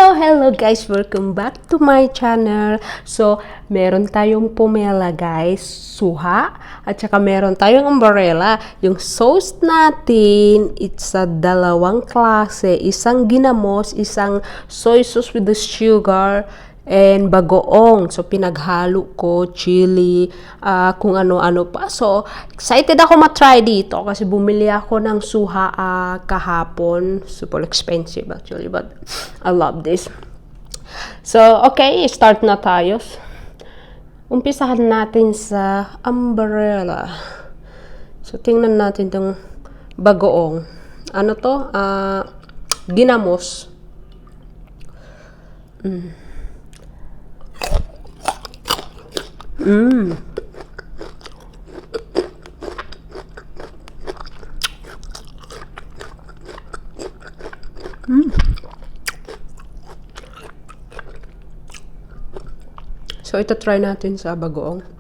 Hello guys! Welcome back to my channel. So, meron tayong pomela guys, suha, at saka meron tayong umbrella. Yung sauce natin, it's a dalawang klase. Isang ginamos, isang soy sauce with the sugar, and bagoong. So, pinaghalo ko, chili, kung ano-ano pa. So, excited ako matry dito kasi bumili ako ng suha kahapon. Super expensive actually, but I love this. So, okay, start na tayo. Umpisahan natin sa umbrella. So, tingnan natin tong bagoong. Ano to? Ginamos. So, ito try natin sa bagoong.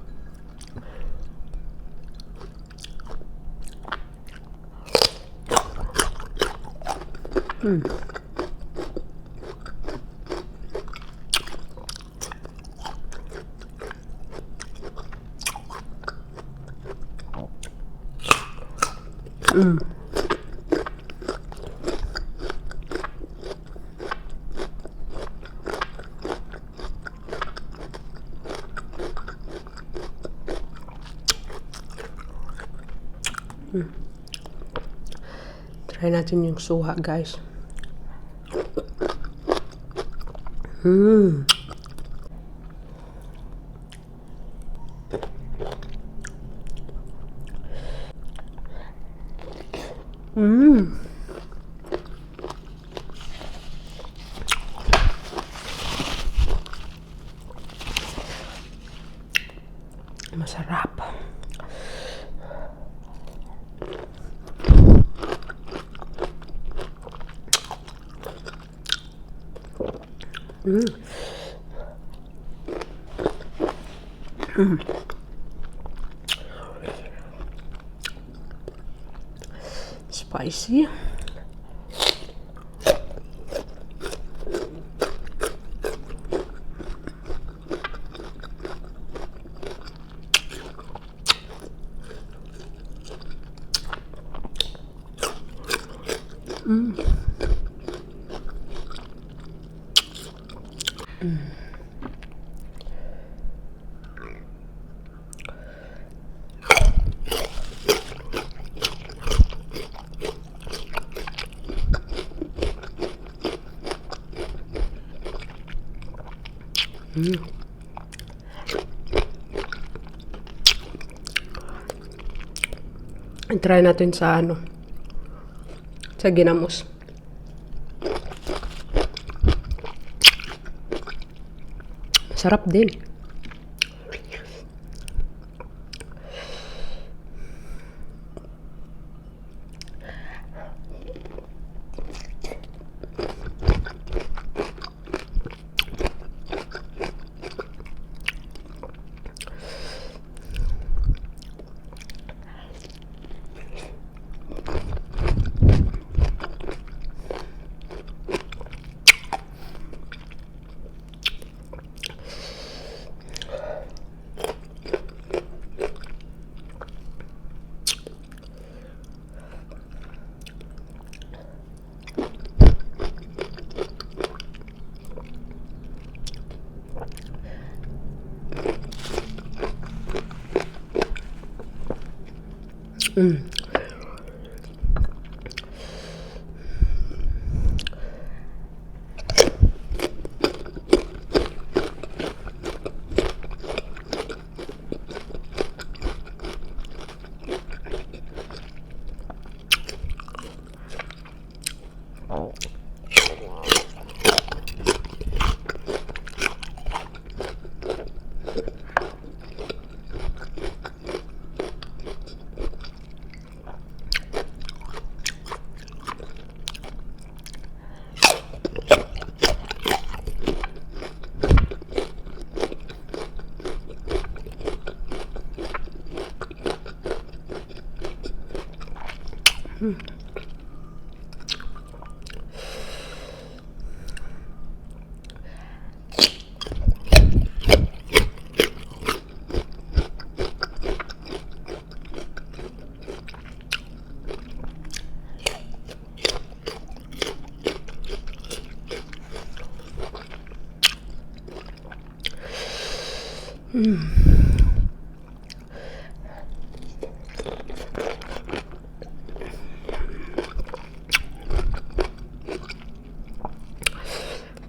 Try natin yung suha, guys. Masarap. Spicy. Try natin sa sa ginamos. Sarap din.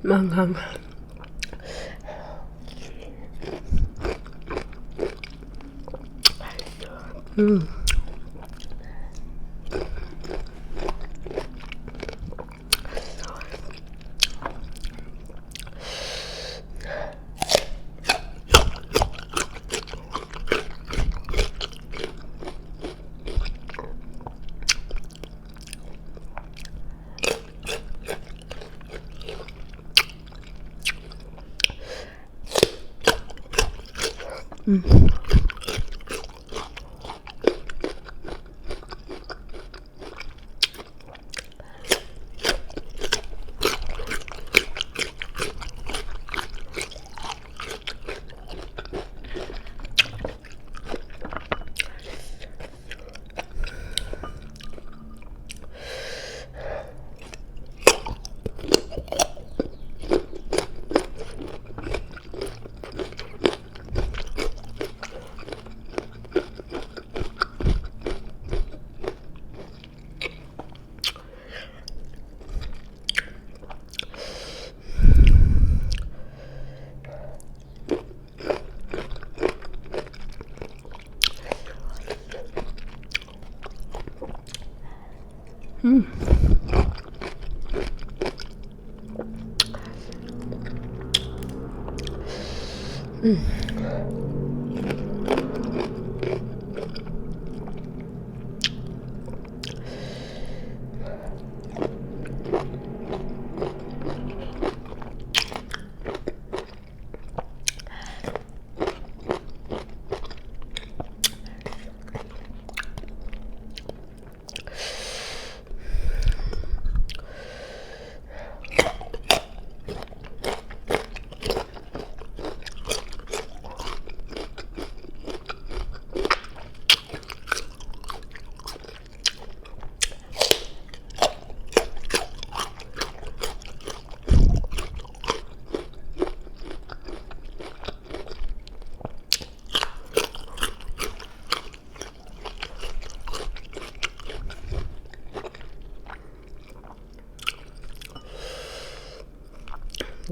Manghang.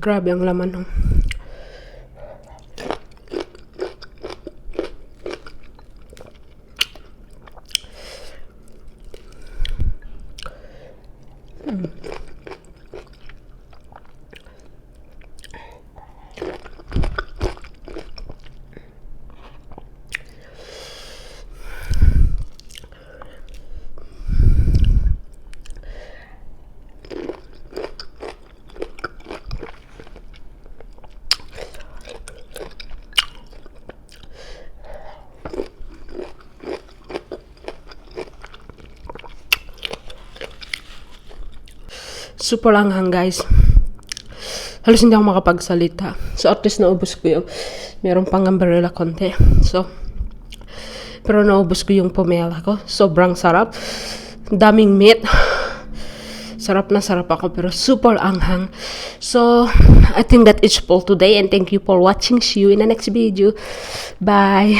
Grabe ang laman ng super langhang, guys. Halos hindi ako makapagsalita. So, at least naubos ko yung meron pang umbrella konti. So, pero naubos ko yung pomela ko. Sobrang sarap. Daming meat. Sarap na sarap ako, pero super anghang. So, I think that is all today. And thank you for watching. See you in the next video. Bye.